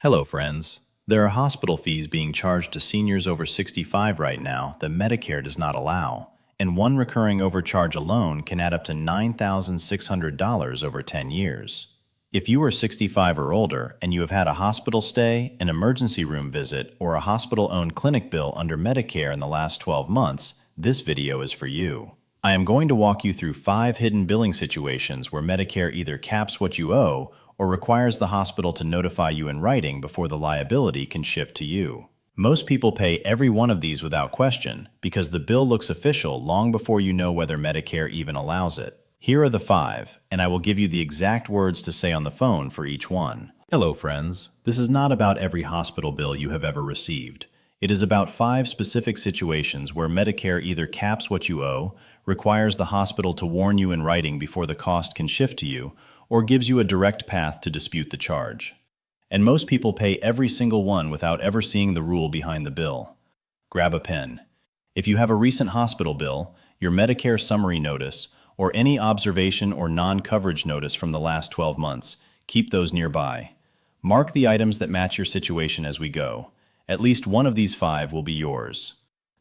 Hello, friends. There are hospital fees being charged to seniors over 65 right now that Medicare does not allow, and one recurring overcharge alone can add up to $9,600 over 10 years. If you are 65 or older and you have had a hospital stay, an emergency room visit, or a hospital-owned clinic bill under Medicare in the last 12 months, this video is for you. I am going to walk you through 5 hidden billing situations where Medicare either caps what you owe or requires the hospital to notify you in writing before the liability can shift to you. Most people pay every one of these without question because the bill looks official long before you know whether Medicare even allows it. Here are the 5, and I will give you the exact words to say on the phone for each one. Hello, friends. This is not about every hospital bill you have ever received. It is about 5 specific situations where Medicare either caps what you owe, requires the hospital to warn you in writing before the cost can shift to you, or gives you a direct path to dispute the charge. And most people pay every single one without ever seeing the rule behind the bill. Grab a pen. If you have a recent hospital bill, your Medicare Summary Notice, or any observation or non-coverage notice from the last 12 months, keep those nearby. Mark the items that match your situation as we go. At least one of these 5 will be yours.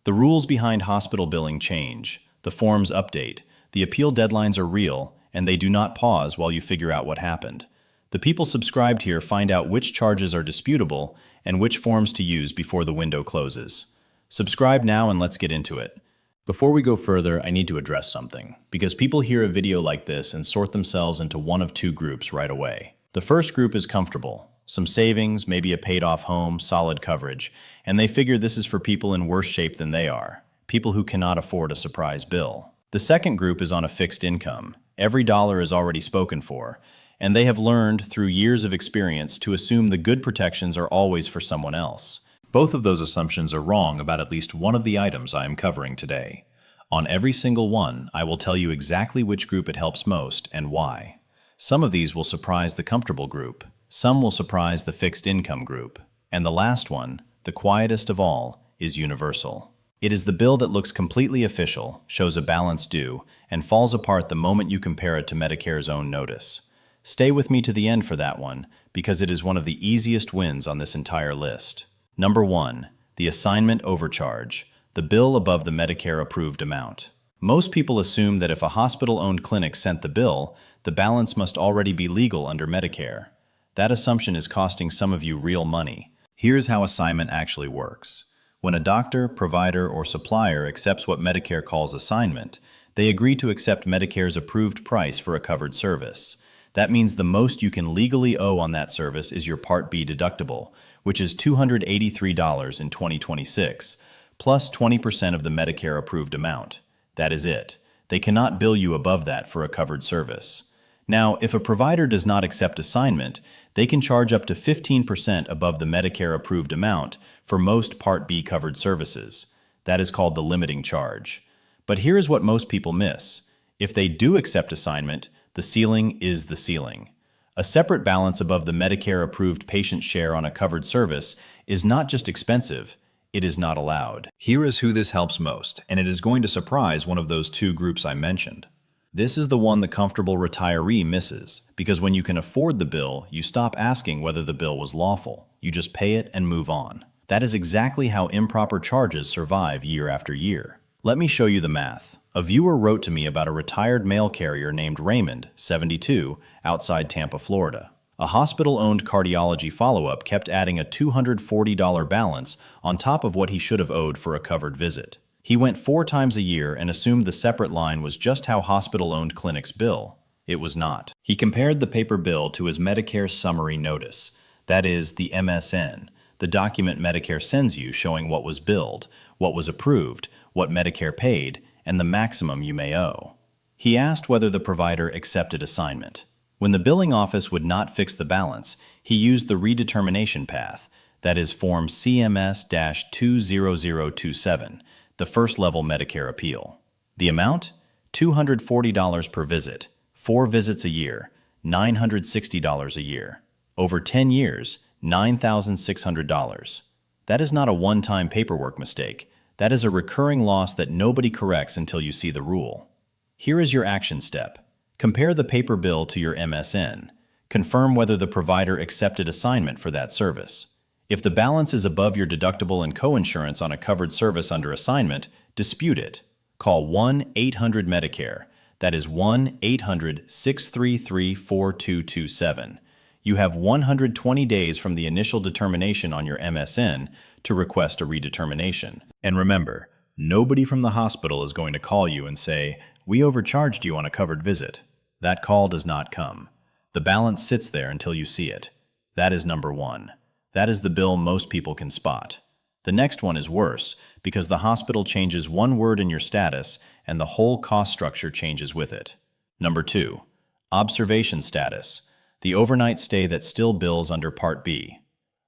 The rules behind hospital billing change. The forms update. The appeal deadlines are real, and they do not pause while you figure out what happened. The people subscribed here find out which charges are disputable and which forms to use before the window closes. Subscribe now and let's get into it. Before we go further, I need to address something, because people hear a video like this and sort themselves into one of 2 groups right away. The first group is comfortable. Some savings, maybe a paid-off home, solid coverage, and they figure this is for people in worse shape than they are, people who cannot afford a surprise bill. The second group is on a fixed income. Every dollar is already spoken for, and they have learned through years of experience to assume the good protections are always for someone else. Both of those assumptions are wrong about at least one of the items I am covering today. On every single one, I will tell you exactly which group it helps most and why. Some of these will surprise the comfortable group, some will surprise the fixed income group, and the last one, the quietest of all, is universal. It is the bill that looks completely official, shows a balance due, and falls apart the moment you compare it to Medicare's own notice. Stay with me to the end for that one, because it is one of the easiest wins on this entire list. Number 1, the assignment overcharge, the bill above the Medicare-approved amount. Most people assume that if a hospital-owned clinic sent the bill, the balance must already be legal under Medicare. That assumption is costing some of you real money. Here's how assignment actually works. When a doctor, provider, or supplier accepts what Medicare calls assignment, they agree to accept Medicare's approved price for a covered service. That means the most you can legally owe on that service is your Part B deductible, which is $283 in 2026, plus 20% of the Medicare-approved amount. That is it. They cannot bill you above that for a covered service. Now, if a provider does not accept assignment, they can charge up to 15% above the Medicare-approved amount for most Part B covered services. That is called the limiting charge. But here is what most people miss. If they do accept assignment, the ceiling is the ceiling. A separate balance above the Medicare-approved patient share on a covered service is not just expensive, it is not allowed. Here is who this helps most, and it is going to surprise one of those 2 groups I mentioned. This is the one the comfortable retiree misses, because when you can afford the bill, you stop asking whether the bill was lawful. You just pay it and move on. That is exactly how improper charges survive year after year. Let me show you the math. A viewer wrote to me about a retired mail carrier named Raymond, 72, outside Tampa, Florida. A hospital-owned cardiology follow-up kept adding a $240 balance on top of what he should have owed for a covered visit. He went 4 times a year and assumed the separate line was just how hospital-owned clinics bill. It was not. He compared the paper bill to his Medicare Summary Notice, that is, the MSN, the document Medicare sends you showing what was billed, what was approved, what Medicare paid, and the maximum you may owe. He asked whether the provider accepted assignment. When the billing office would not fix the balance, he used the redetermination path, that is Form CMS-20027, the first-level Medicare appeal. The amount? $240 per visit, 4 visits a year, $960 a year. Over 10 years, $9,600. That is not a one-time paperwork mistake. That is a recurring loss that nobody corrects until you see the rule. Here is your action step. Compare the paper bill to your MSN. Confirm whether the provider accepted assignment for that service. If the balance is above your deductible and coinsurance on a covered service under assignment, dispute it. Call 1-800-MEDICARE. That is 1-800-633-4227. You have 120 days from the initial determination on your MSN to request a redetermination. And remember, nobody from the hospital is going to call you and say, "We overcharged you on a covered visit." That call does not come. The balance sits there until you see it. That is number one. That is the bill most people can spot. The next one is worse because the hospital changes one word in your status and the whole cost structure changes with it. Number two, observation status, the overnight stay that still bills under Part B.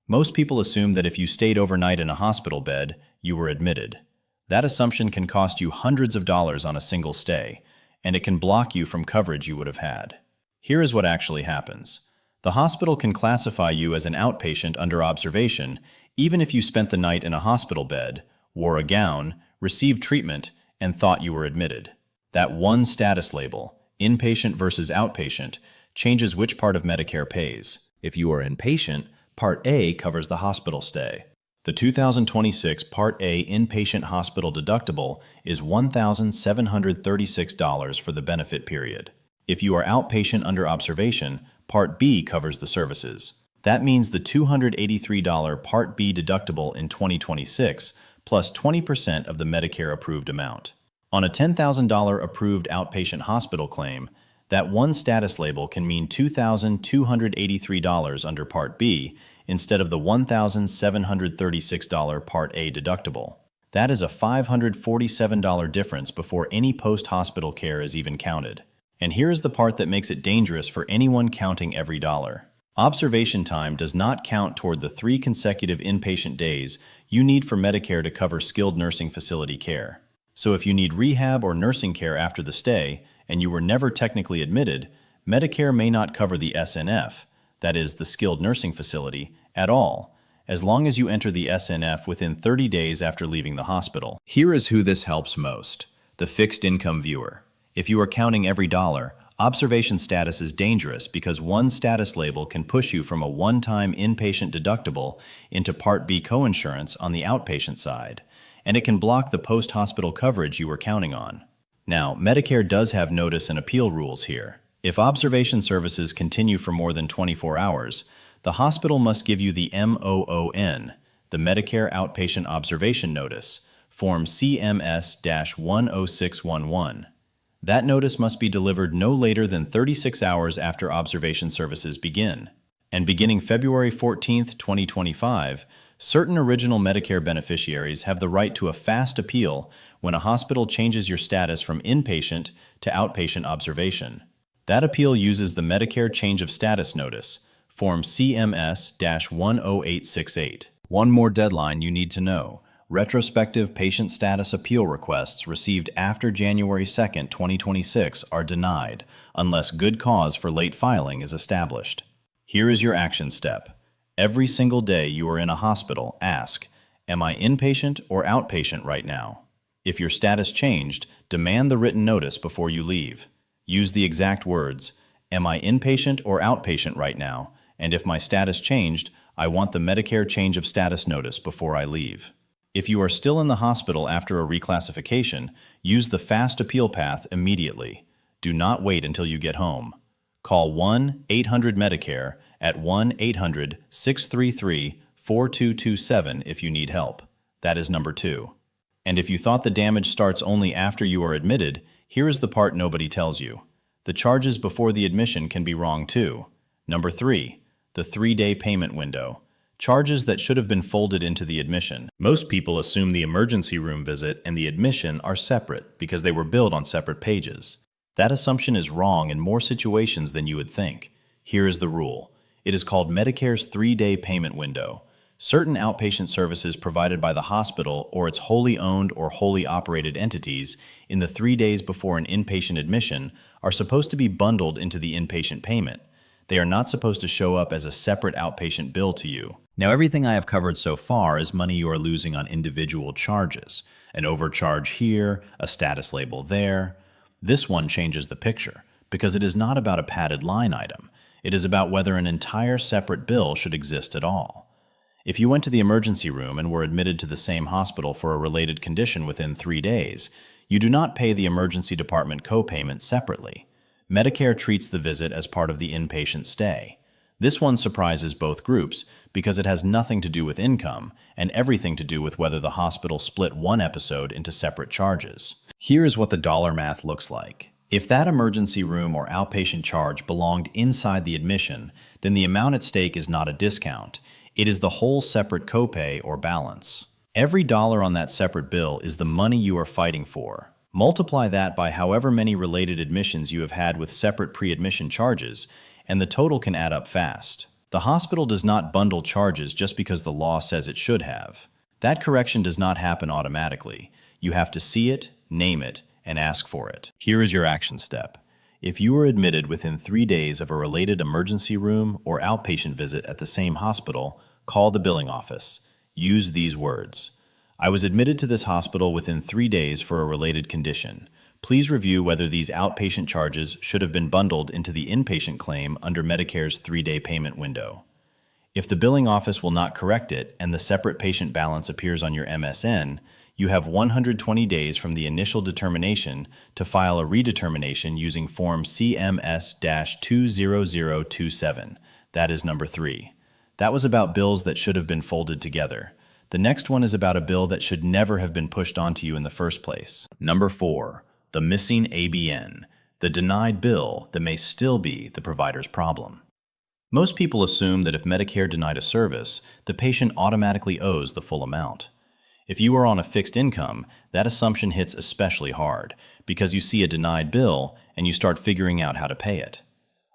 Most people assume that if you stayed overnight in a hospital bed, you were admitted. That assumption can cost you hundreds of dollars on a single stay, and it can block you from coverage you would have had. Here is what actually happens. The hospital can classify you as an outpatient under observation even if you spent the night in a hospital bed, wore a gown, received treatment, and thought you were admitted. That one status label, inpatient versus outpatient, changes which part of Medicare pays. If you are inpatient, Part A covers the hospital stay. The 2026 Part A inpatient hospital deductible is $1,736 for the benefit period. If you are outpatient under observation, Part B covers the services. That means the $283 Part B deductible in 2026 plus 20% of the Medicare approved amount. On a $10,000 approved outpatient hospital claim, that one status label can mean $2,283 under Part B instead of the $1,736 Part A deductible. That is a $547 difference before any post-hospital care is even counted. And here is the part that makes it dangerous for anyone counting every dollar. Observation time does not count toward the 3 consecutive inpatient days you need for Medicare to cover skilled nursing facility care. So if you need rehab or nursing care after the stay, and you were never technically admitted, Medicare may not cover the SNF, that is, the skilled nursing facility, at all, as long as you enter the SNF within 30 days after leaving the hospital. Here is who this helps most: the fixed income viewer. If you are counting every dollar, observation status is dangerous because one status label can push you from a one-time inpatient deductible into Part B coinsurance on the outpatient side, and it can block the post-hospital coverage you were counting on. Now, Medicare does have notice and appeal rules here. If observation services continue for more than 24 hours, the hospital must give you the MOON, the Medicare Outpatient Observation Notice, Form CMS-10611. That notice must be delivered no later than 36 hours after observation services begin. And beginning February 14, 2025, certain original Medicare beneficiaries have the right to a fast appeal when a hospital changes your status from inpatient to outpatient observation. That appeal uses the Medicare Change of Status Notice, Form CMS-10868. One more deadline you need to know. Retrospective patient status appeal requests received after January 2, 2026 are denied unless good cause for late filing is established. Here is your action step. Every single day you are in a hospital, ask, "Am I inpatient or outpatient right now?" If your status changed, demand the written notice before you leave. Use the exact words, "Am I inpatient or outpatient right now? And if my status changed, I want the Medicare Change of Status Notice before I leave." If you are still in the hospital after a reclassification, use the fast appeal path immediately. Do not wait until you get home. Call 1-800-MEDICARE at 1-800-633-4227 if you need help. That is number 2. And if you thought the damage starts only after you are admitted, here is the part nobody tells you. The charges before the admission can be wrong too. Number 3, the 3-day payment window. Charges that should have been folded into the admission. Most people assume the emergency room visit and the admission are separate because they were billed on separate pages. That assumption is wrong in more situations than you would think. Here is the rule. It is called Medicare's 3-day payment window. Certain outpatient services provided by the hospital or its wholly owned or wholly operated entities in the 3 days before an inpatient admission are supposed to be bundled into the inpatient payment. They are not supposed to show up as a separate outpatient bill to you. Now, everything I have covered so far is money you are losing on individual charges. An overcharge here, a status label there. This one changes the picture because it is not about a padded line item. It is about whether an entire separate bill should exist at all. If you went to the emergency room and were admitted to the same hospital for a related condition within 3 days, you do not pay the emergency department copayment separately. Medicare treats the visit as part of the inpatient stay. This one surprises both groups because it has nothing to do with income and everything to do with whether the hospital split one episode into separate charges. Here is what the dollar math looks like. If that emergency room or outpatient charge belonged inside the admission, then the amount at stake is not a discount. It is the whole separate copay or balance. Every dollar on that separate bill is the money you are fighting for. Multiply that by however many related admissions you have had with separate pre-admission charges, and the total can add up fast. The hospital does not bundle charges just because the law says it should have. That correction does not happen automatically. You have to see it, name it, and ask for it. Here is your action step. If you were admitted within 3 days of a related emergency room or outpatient visit at the same hospital, call the billing office. Use these words. I was admitted to this hospital within 3 days for a related condition. Please review whether these outpatient charges should have been bundled into the inpatient claim under Medicare's 3-day payment window. If the billing office will not correct it and the separate patient balance appears on your MSN, you have 120 days from the initial determination to file a redetermination using Form CMS-20027. That is number 3. That was about bills that should have been folded together. The next one is about a bill that should never have been pushed onto you in the first place. Number 4. The missing ABN, the denied bill that may still be the provider's problem. Most people assume that if Medicare denied a service, the patient automatically owes the full amount. If you are on a fixed income, that assumption hits especially hard because you see a denied bill and you start figuring out how to pay it.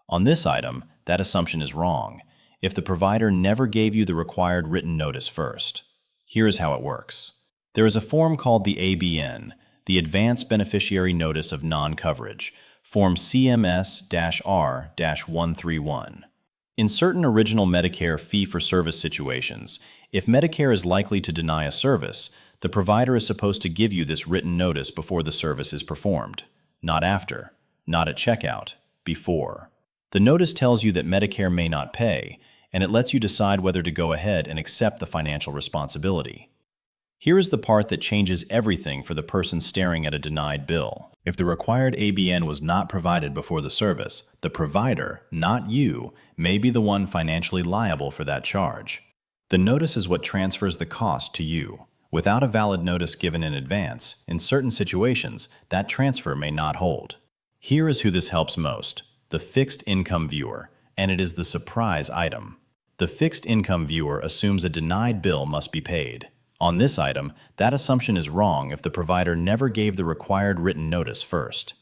On this item, that assumption is wrong if the provider never gave you the required written notice first. Here is how it works. There is a form called the ABN, the Advance Beneficiary Notice of Non-Coverage, Form CMS-R-131. In certain original Medicare fee-for-service situations, if Medicare is likely to deny a service, the provider is supposed to give you this written notice before the service is performed. Not after, not at checkout, before. The notice tells you that Medicare may not pay, and it lets you decide whether to go ahead and accept the financial responsibility. Here is the part that changes everything for the person staring at a denied bill. If the required ABN was not provided before the service, the provider, not you, may be the one financially liable for that charge. The notice is what transfers the cost to you. Without a valid notice given in advance, in certain situations, that transfer may not hold. Here is who this helps most: the fixed income viewer, and it is the surprise item. The fixed income viewer assumes a denied bill must be paid. On this item, that assumption is wrong if the provider never gave the required written notice first.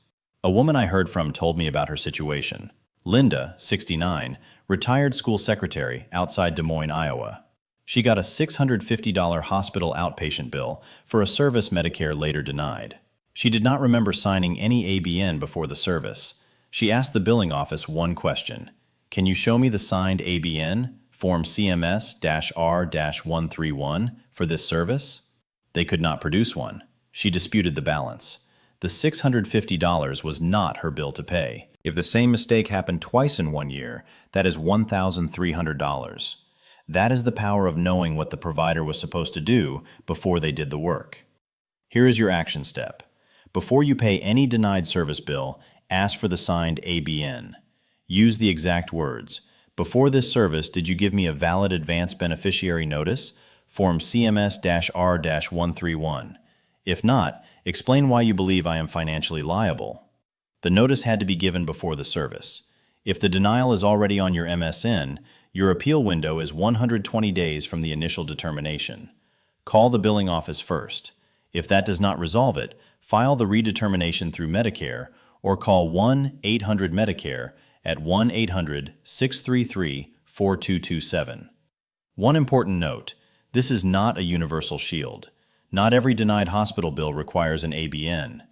A woman I heard from told me about her situation. Linda, 69, retired school secretary outside Des Moines, Iowa. She got a $650 hospital outpatient bill for a service Medicare later denied. She did not remember signing any ABN before the service. She asked the billing office one question: "Can you show me the signed ABN, Form CMS-R-131, for this service?" They could not produce one. She disputed the balance. The $650 was not her bill to pay. If the same mistake happened twice in 1 year, that is $1,300. That is the power of knowing what the provider was supposed to do before they did the work. Here is your action step. Before you pay any denied service bill, ask for the signed ABN. Use the exact words: "Before this service, did you give me a valid advance beneficiary notice, Form CMS-R-131? If not, explain why you believe I am financially liable." The notice had to be given before the service. If the denial is already on your MSN, your appeal window is 120 days from the initial determination. Call the billing office first. If that does not resolve it, file the redetermination through Medicare or call 1-800-MEDICARE at 1-800-633-4227. One important note: this is not a universal shield. Not every denied hospital bill requires an ABN.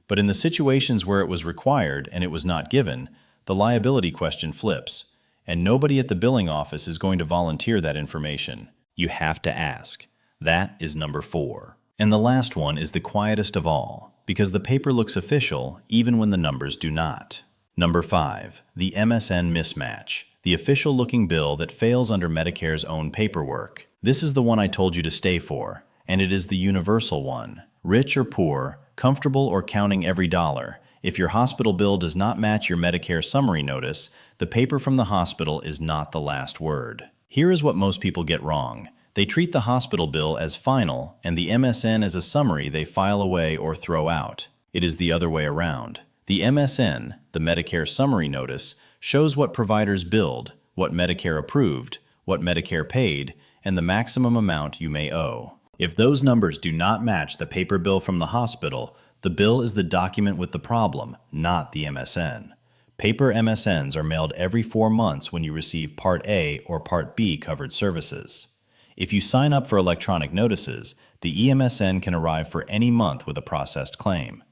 But in the situations where it was required and it was not given, the liability question flips, and nobody at the billing office is going to volunteer that information. You have to ask. That is number 4. And the last one is the quietest of all, because the paper looks official even when the numbers do not. Number 5, the MSN mismatch, the official-looking bill that fails under Medicare's own paperwork. This is the one I told you to stay for, and it is the universal one. Rich or poor, comfortable or counting every dollar, if your hospital bill does not match your Medicare Summary Notice, the paper from the hospital is not the last word. Here is what most people get wrong. They treat the hospital bill as final and the MSN as a summary they file away or throw out. It is the other way around. The MSN, the Medicare Summary Notice, shows what providers billed, what Medicare approved, what Medicare paid, and the maximum amount you may owe. If those numbers do not match the paper bill from the hospital, the bill is the document with the problem, not the MSN. Paper MSNs are mailed every 4 months when you receive Part A or Part B covered services. If you sign up for electronic notices, the eMSN can arrive for any month with a processed claim.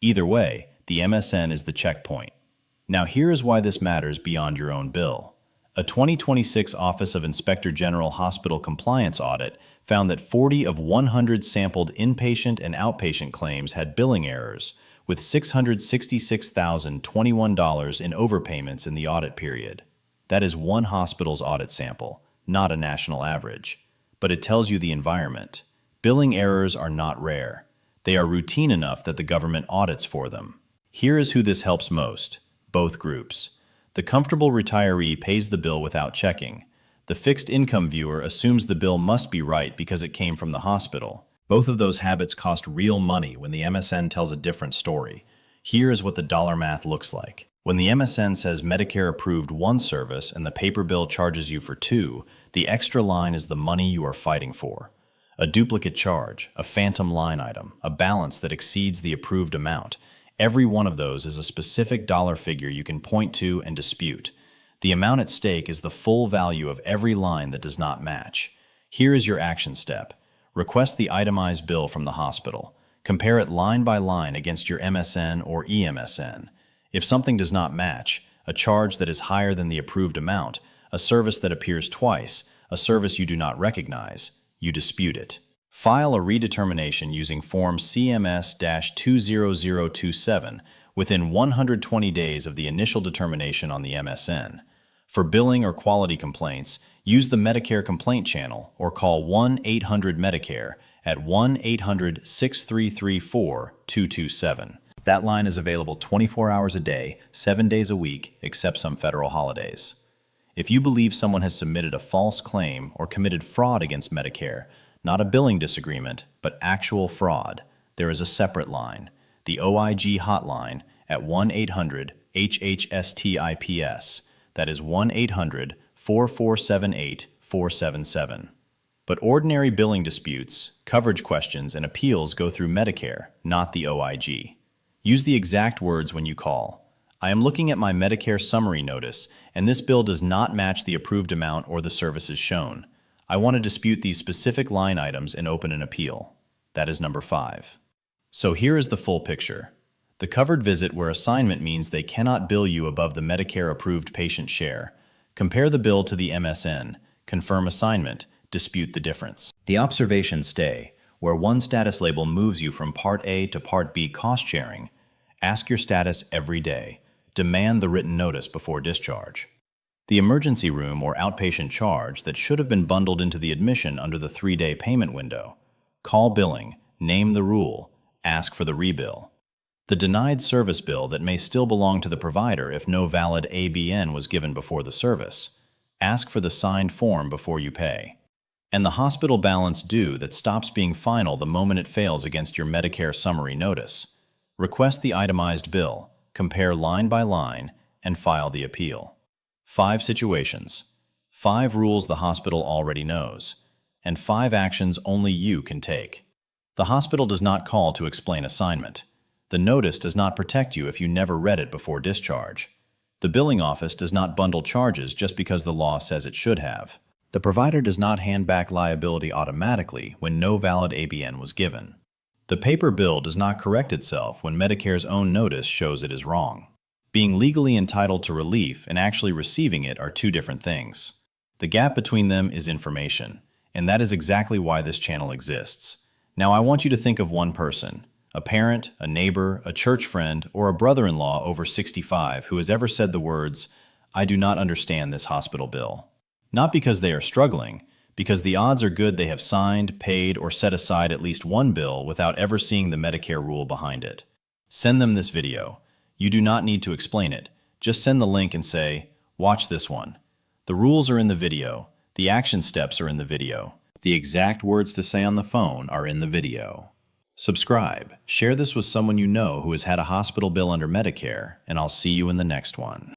Either way, the MSN is the checkpoint. Now here is why this matters beyond your own bill. A 2026 Office of Inspector General Hospital Compliance audit found that 40 of 100 sampled inpatient and outpatient claims had billing errors, with $666,021 in overpayments in the audit period. That is one hospital's audit sample, not a national average. But it tells you the environment. Billing errors are not rare. They are routine enough that the government audits for them. Here is who this helps most: both groups. The comfortable retiree pays the bill without checking. The fixed income viewer assumes the bill must be right because it came from the hospital. Both of those habits cost real money when the MSN tells a different story. Here is what the dollar math looks like. When the MSN says Medicare approved one service and the paper bill charges you for 2, the extra line is the money you are fighting for. A duplicate charge, a phantom line item, a balance that exceeds the approved amount. Every one of those is a specific dollar figure you can point to and dispute. The amount at stake is the full value of every line that does not match. Here is your action step. Request the itemized bill from the hospital. Compare it line by line against your MSN or eMSN. If something does not match, a charge that is higher than the approved amount, a service that appears twice, a service you do not recognize, you dispute it. File a redetermination using Form CMS-20027 within 120 days of the initial determination on the MSN. For billing or quality complaints, use the Medicare Complaint Channel or call 1-800-MEDICARE at 1-800-633-4227. That line is available 24 hours a day, 7 days a week, except some federal holidays. If you believe someone has submitted a false claim or committed fraud against Medicare, not a billing disagreement, but actual fraud, there is a separate line, the OIG hotline at 1-800-HHSTIPS. That is 1-800-4478-477. But ordinary billing disputes, coverage questions, and appeals go through Medicare, not the OIG. Use the exact words when you call. I am looking at my Medicare Summary Notice, and this bill does not match the approved amount or the services shown. I want to dispute these specific line items and open an appeal. That is number 5. So here is the full picture. The covered visit where assignment means they cannot bill you above the Medicare-approved patient share. Compare the bill to the MSN, confirm assignment, dispute the difference. The observation stay, where one status label moves you from Part A to Part B cost sharing. Ask your status every day. Demand the written notice before discharge. The emergency room or outpatient charge that should have been bundled into the admission under the 3-day payment window. Call billing, name the rule, ask for the rebill. The denied service bill that may still belong to the provider if no valid ABN was given before the service. Ask for the signed form before you pay. And the hospital balance due that stops being final the moment it fails against your Medicare Summary Notice. Request the itemized bill, compare line by line, and file the appeal. 5 situations, 5 rules the hospital already knows, and 5 actions only you can take. The hospital does not call to explain assignment. The notice does not protect you if you never read it before discharge. The billing office does not bundle charges just because the law says it should have. The provider does not hand back liability automatically when no valid ABN was given. The paper bill does not correct itself when Medicare's own notice shows it is wrong. Being legally entitled to relief and actually receiving it are 2 different things. The gap between them is information, and that is exactly why this channel exists. Now I want you to think of one person, a parent, a neighbor, a church friend, or a brother-in-law over 65 who has ever said the words, I do not understand this hospital bill. Not because they are struggling, because the odds are good they have signed, paid, or set aside at least one bill without ever seeing the Medicare rule behind it. Send them this video. You do not need to explain it. Just send the link and say, "Watch this one." The rules are in the video. The action steps are in the video. The exact words to say on the phone are in the video. Subscribe. Share this with someone you know who has had a hospital bill under Medicare, and I'll see you in the next one.